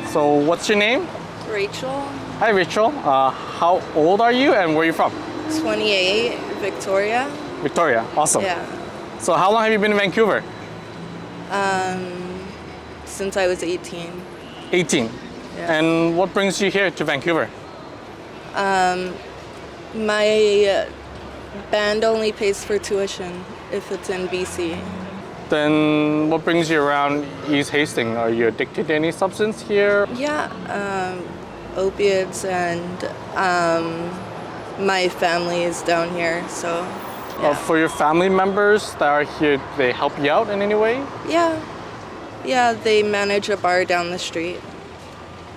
So what's your name? Rachel, Hi, Rachel. How old are you and where are you from? 28, Victoria. Victoria. Awesome. Yeah. So how long have you been in Vancouver? Since I was 18. 18. Yeah. And what brings you here to Vancouver? My band only pays for tuition if it's in BC. Then what brings you around E-Hastings? Are you addicted to any substance here? Yeah, opiates and my family is down here, so yeah. For your family members that are here, they help you out in any way? Yeah, they manage a bar down the street.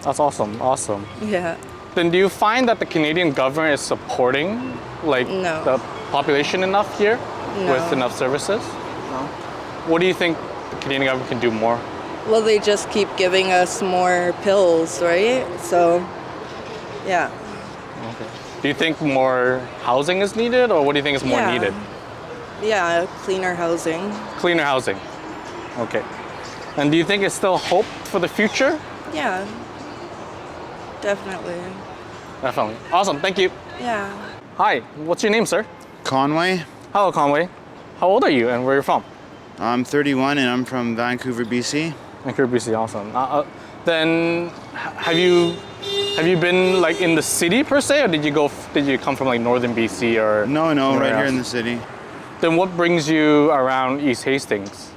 That's awesome. Awesome. Yeah. Then do you find that the Canadian government is supporting No. the population enough here No. with enough services? No. What do you think the Canadian government can do more? Well, they just keep giving us more pills, right? So, yeah. Okay. Do you think more housing is needed, or what do you think is more Yeah. needed? Yeah, cleaner housing. Cleaner housing. Okay. And do you think it's still hope for the future? Yeah, definitely. Definitely. Awesome. Thank you. Yeah. Hi. What's your name, sir? Conway. Hello, Conway. How old are you and where are you from? I'm 31 and I'm from Vancouver, BC. Vancouver, BC. Awesome. Then have you been like in the city per se, or did you come from like northern BC or? No, anywhere right here else? in the city. Then what brings you around East-Hastings?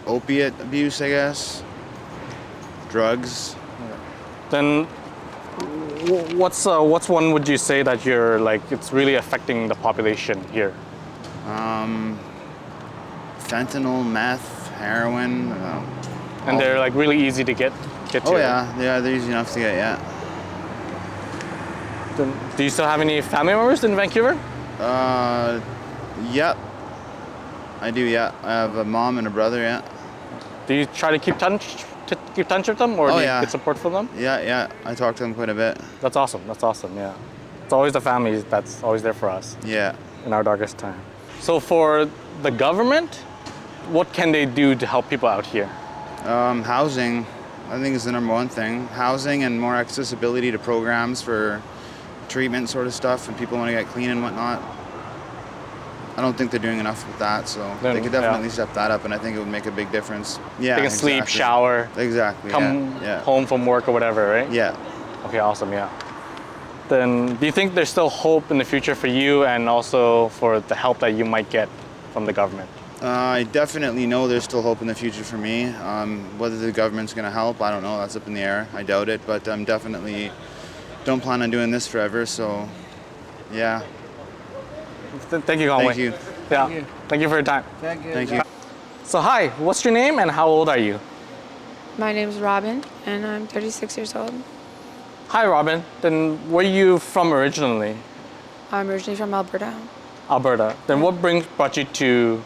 Opiate abuse, I guess. Drugs. Then what's one would you say that you're like it's really affecting the population here? Fentanyl, meth, heroin. And they're like really easy to get to. Oh yeah, they're easy enough to get. Yeah. Then, do you still have any family members in Vancouver? Yep. I do. Yeah, I have a mom and a brother. Yeah. Do you try to keep touch with them, or do you get support from them? Yeah. I talk to them quite a bit. That's awesome. Yeah. It's always the family that's always there for us. Yeah. In our darkest time. So for the government, what can they do to help people out here? Housing, I think, is the number one thing. Housing and more accessibility to programs for treatment sort of stuff, and people want to get clean and whatnot. I don't think they're doing enough with that, so they could definitely step that up, and I think it would make a big difference. Yeah, They can sleep, shower, exactly. come home from work or whatever, right? Yeah. Okay, awesome, yeah. Then do you think there's still hope in the future for you and also for the help that you might get from the government? I definitely know there's still hope in the future for me. Whether the government's going to help, I don't know. That's up in the air. I doubt it, but I'm definitely don't plan on doing this forever. So, yeah. Thank you, Conway. Thank you. Yeah. Thank you for your time. Thank you. So hi, what's your name and how old are you? My name's Robin, and I'm 36 years old. Hi, Robin. Then where are you from originally? I'm originally from Alberta. Alberta. Then what brought you to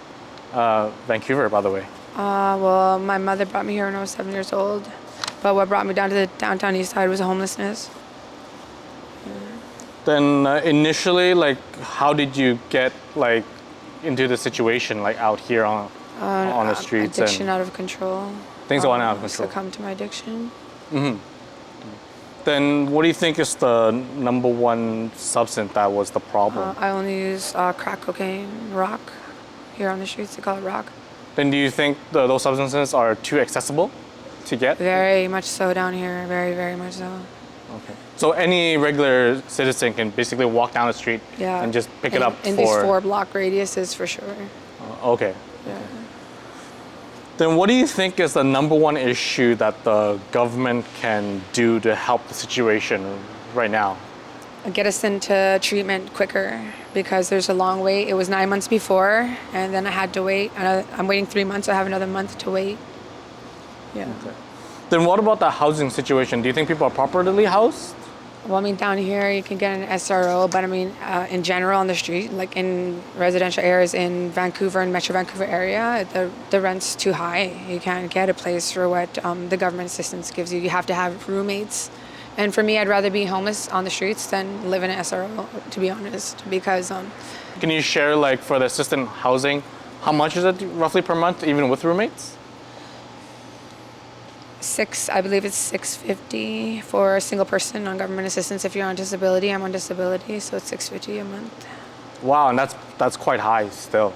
Vancouver, by the way? Well, my mother brought me here when I was 7 years old, but what brought me down to the downtown east side was homelessness. Then initially, like, how did you get like into the situation, like out here on the streets? Addiction out of control. Things going out of control. Succumb to my addiction. Mm-hmm. Then what do you think is the number one substance that was the problem? I only use crack cocaine, rock. Here on the streets, they call it rock. Then do you think those substances are too accessible to get? Very much so down here, very, very much so. Okay. So any regular citizen can basically walk down the street and just pick it up in these 4-block radiuses for sure. Okay. Yeah. Then what do you think is the number one issue that the government can do to help the situation right now? Get us into treatment quicker because there's a long wait. It was 9 months before, and then I had to wait. I'm waiting 3 months. I have another month to wait. Yeah. Okay. Then what about the housing situation? Do you think people are properly housed? Well, I mean, down here you can get an SRO, but I mean, in general on the street, like in residential areas in Vancouver and Metro Vancouver area, the rent's too high. You can't get a place for what the government assistance gives you. You have to have roommates. And for me, I'd rather be homeless on the streets than live in an SRO, to be honest, because... Can you share, like, for the assistant housing, how much is it roughly per month, even with roommates? I believe it's $650 for a single person on government assistance. If you're on disability, I'm on disability, so it's $650 a month. Wow, and that's quite high still.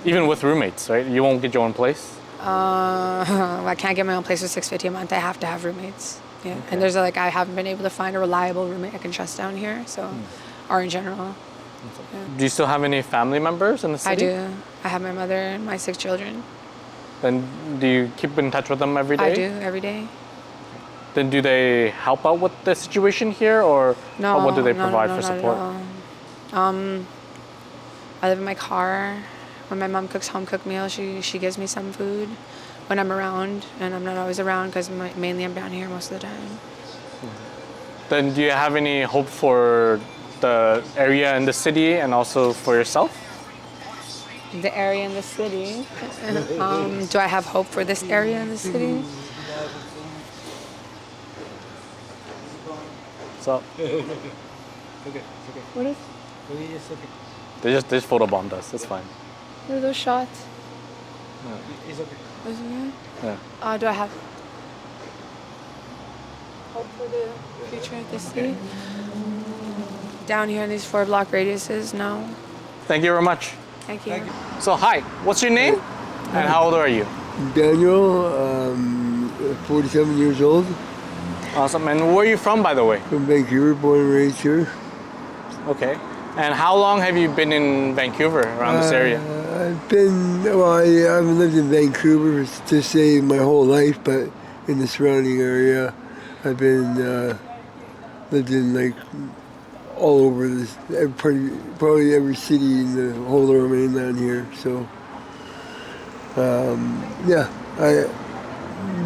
Even with roommates, right? You won't get your own place? I can't get my own place for $650 a month. I have to have roommates. Yeah, okay. And there's I haven't been able to find a reliable roommate I can trust down here. So, or in general. Yeah. Do you still have any family members in the city? I do. I have my mother and my 6 children. Then do you keep in touch with them every day? I do, every day. Then do they help out with the situation here, or No, what do they no, provide no, for not support? At all. I live in my car. When my mom cooks home cooked meals, she gives me some food when I'm around, and I'm not always around because mainly I'm down here most of the time. Then do you have any hope for the area in the city and also for yourself? The area in the city. Do I have hope for this area in the city? So Okay. What is? they just photobombed us. It's fine. What are those shots? It's okay. Is it Yeah. good? Do I have hope for the future of the city? Down here in these 4-block radiuses, no. Thank you very much. Thank you. So hi, what's your name? And how old are you? Daniel, 47 years old, Awesome. And where are you from, by the way? from Vancouver, born and raised here. Okay. And how long have you been in Vancouver, around this area? I haven't lived in Vancouver to say my whole life, but in the surrounding area, I've been lived in all over this, probably every city in the whole lower mainland here. So,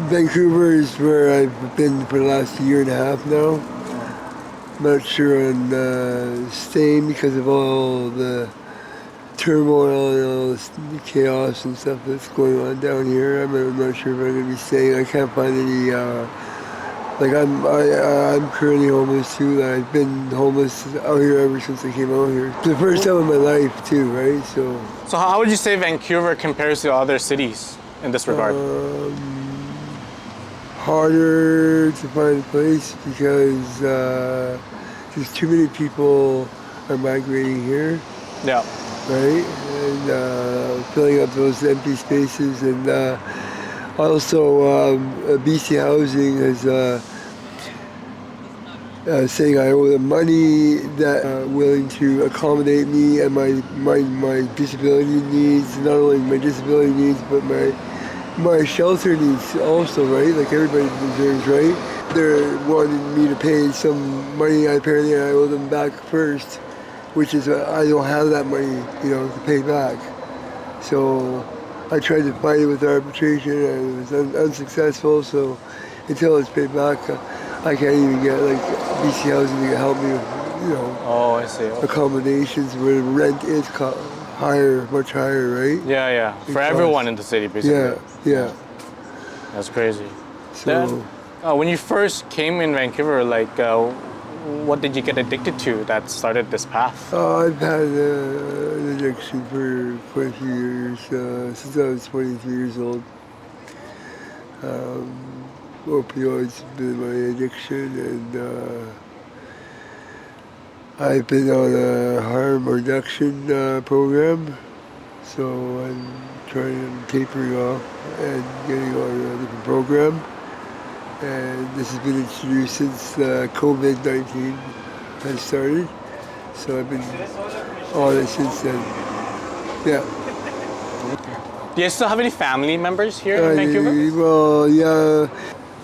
Vancouver is where I've been for the last year and a half now. Not sure on staying because of all the turmoil and all the chaos and stuff that's going on down here. I'm not sure if I'm going to be staying. I can't find any. I'm currently homeless too. I've been homeless out here ever since I came out here. It's the first time in my life too, right? So how would you say Vancouver compares to other cities in this regard? Harder to find a place because there's too many people are migrating here, Yeah. right? And filling up those empty spaces. And also BC Housing is saying I owe them money that willing to accommodate me and my disability needs, not only my disability needs, but my shelter needs also, right? Like everybody deserves, right? They're wanting me to pay some money. Apparently I owe them back first, which is I don't have that money, to pay back. So I tried to fight it with arbitration and it was unsuccessful. So until it's paid back, I can't even get BC Housing to help me with, Oh, I see. Okay. accommodations where the rent is higher, much higher, right? Yeah. For everyone in the city, basically. Yeah. That's crazy. So. Then, when you first came in Vancouver, what did you get addicted to that started this path? I've had an addiction for quite a few years, since I was 23 years old. Opioids have been my addiction, and I've been on a harm reduction program, so I'm tapering off and getting on a different program. And this has been introduced since COVID-19 has started, so I've been on it since then. Yeah. Do you still have any family members here in Vancouver? Well, yeah,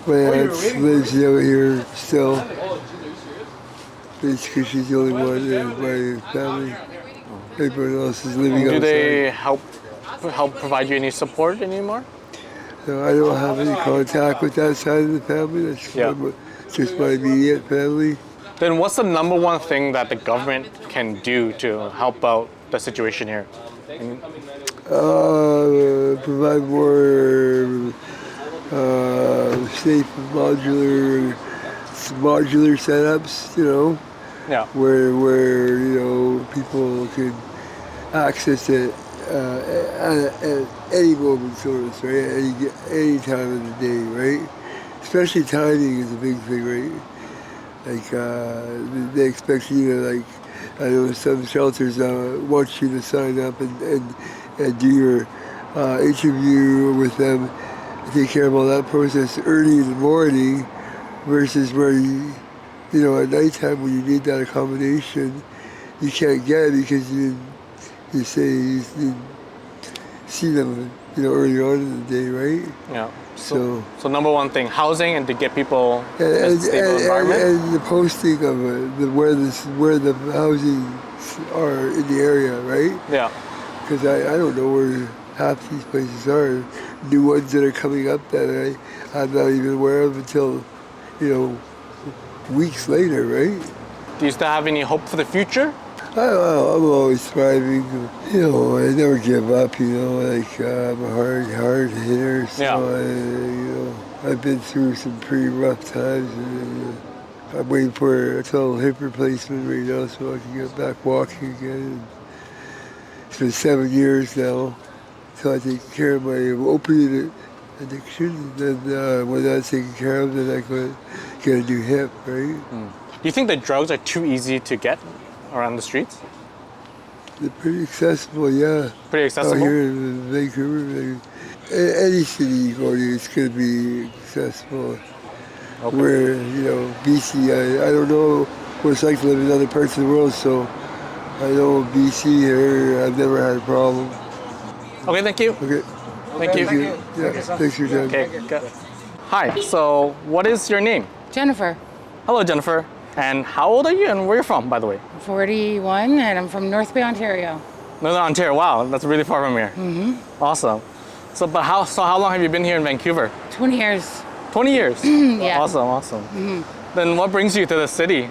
my aunt lives out here still. Basically, she's the only one in my family. Everyone else is living outside. Do they help provide you any support anymore? So I don't have any contact with that side of the family. That's just my immediate family. Then what's the number one thing that the government can do to help out the situation here? Provide more safe modular setups, Yeah. where people can access it at any moment's notice, right? Any time of the day, right? Especially timing is a big thing, right? Like they expect you to, like, I know some shelters want you to sign up and do your interview with them, take care of all that process early in the morning, versus where you at nighttime when you need that accommodation, you can't get it because you say you didn't see them, early on in the day, right? Yeah. So number one thing, housing and to get people in a and, stable environment. And the posting of where the housing are in the area, right? Yeah. Because I don't know where half these places are. New ones that are coming up that I'm not even aware of until, weeks later, right? Do you still have any hope for the future? I'm always thriving. I never give up. I'm a hard hitter. So I've been through some pretty rough times, and I'm waiting for a total hip replacement right now so I can get back walking again. It's been 7 years now until I take care of my opiate addiction, and then when that's taken care of, then I can get a new hip, right? Do you think that drugs are too easy to get around the streets? They're pretty accessible, yeah. Pretty accessible? Out here in Vancouver, any city you go to, it's going to be accessible. Okay. Where, BC, I don't know what it's like to live in other parts of the world, so I know BC here, I've never had a problem. Okay, thank you. Okay. Thank you. Yeah, thanks for your time. Okay, good. Hi, so what is your name? Jennifer, Hello, Jennifer. And how old are you and where are you from, by the way? 41, and I'm from North Bay, Ontario. Northern Ontario, wow, that's really far from here. Mm-hmm. Awesome. So how long have you been here in Vancouver? 20 years. 20 years? Yeah. Awesome. Mm-hmm. Then what brings you to the city?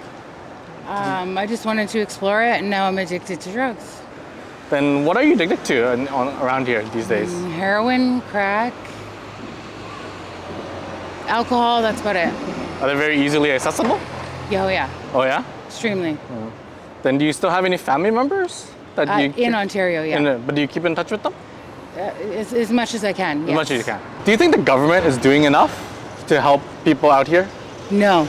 I just wanted to explore it, and now I'm addicted to drugs. Then what are you addicted to around here these days? Heroin, crack, alcohol, that's about it. Are they very easily accessible? Oh yeah, Oh yeah? extremely. Then do you still have any family members that In Ontario, yeah. But do you keep in touch with them? As much as I can, yes. As much as you can. Do you think the government is doing enough to help people out here? No.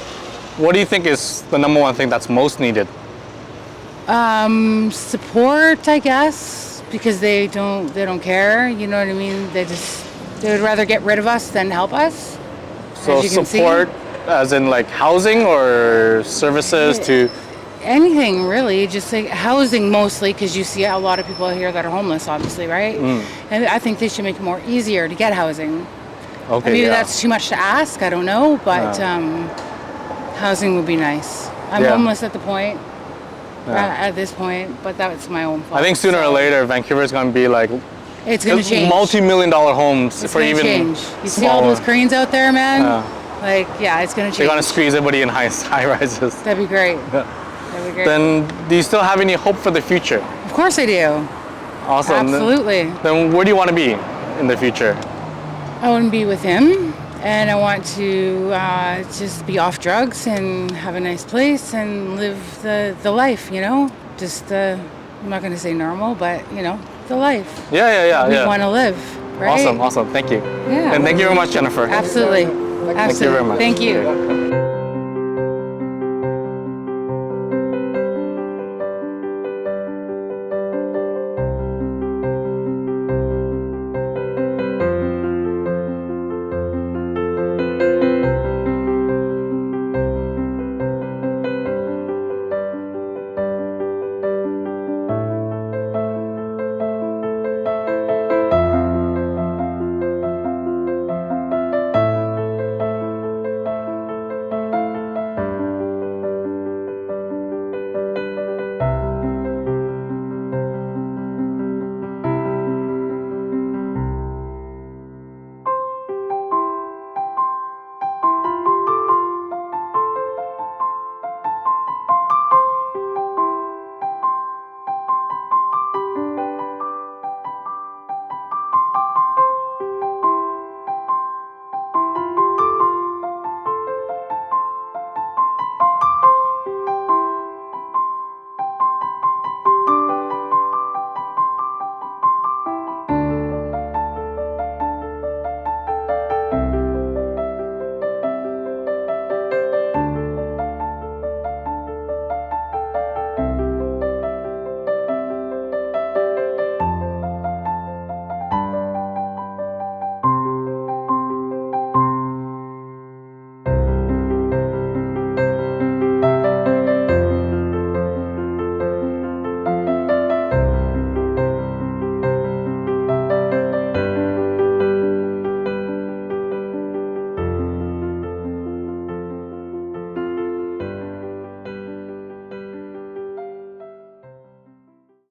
What do you think is the number one thing that's most needed? Support, I guess, because they don't care, you know what I mean? They would rather get rid of us than help us. So as you can support as in like housing or services to... Anything really, just like housing mostly, because you see a lot of people here that are homeless, obviously, right? And I think they should make it more easier to get housing. Okay, Maybe that's too much to ask, I don't know, but housing would be nice. I'm homeless at this point, but that's my own fault. I think sooner or later, Vancouver is going to be like it's going to change. Multi-million-dollar homes It's for gonna even change. You see all smaller. those cranes out there, man? It's going to change. They're going to squeeze everybody in high rises. That'd be great. That'd be great. Then do you still have any hope for the future? Of course I do. Awesome. Absolutely. Then where do you want to be in the future? I want to be with him, and I want to just be off drugs and have a nice place and live the life, Just, I'm not going to say normal, but, the life. Yeah. We want to live, right? Awesome. Thank you. Yeah. And thank you very much, Jennifer. Absolutely. Thank you very much. Thank you.